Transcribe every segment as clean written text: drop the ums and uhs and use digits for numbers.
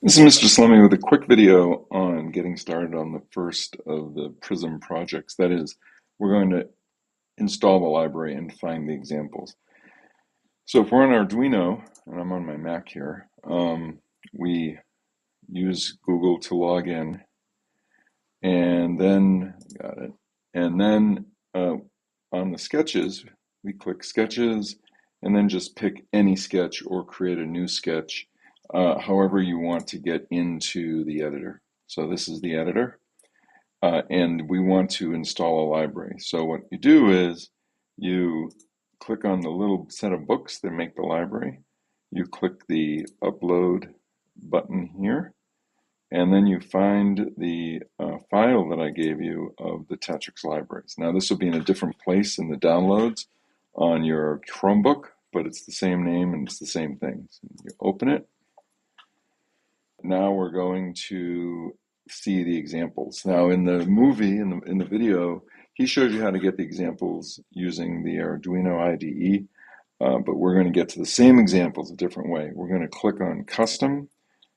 This is Mr. Slummy with a quick video on getting started on the first of the Prism projects. That is, we're going to install the library and find the examples. So if we're on Arduino, and I'm on my Mac here, we use Google to log in, and then, got it, and then on the sketches, we click Sketches, and then just pick any sketch or create a new sketch, however you want to get into the editor. So this is the editor, and we want to install a library. So what you do is you click on the little set of books that make the library. You click the upload button here, and then you find the file that I gave you of the Tetrix libraries. Now this will be in a different place in the downloads on your Chromebook, but it's the same name and it's the same thing. So you open it. Now we're going to see the examples. Now in the movie, in the video, he shows you how to get the examples using the Arduino IDE, but we're going to get to the same examples a different way. We're going to click on Custom,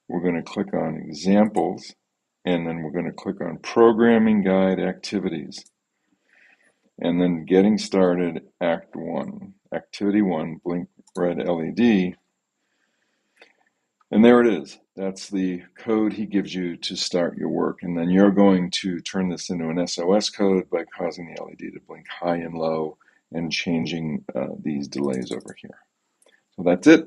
we're going to click on Examples, and then we're going to click on Programming Guide Activities. And then Getting Started, Act 1. Activity 1, blink red LED. And there it is. That's the code he gives you to start your work. And then you're going to turn this into an SOS code by causing the LED to blink high and low and changing these delays over here. So that's it.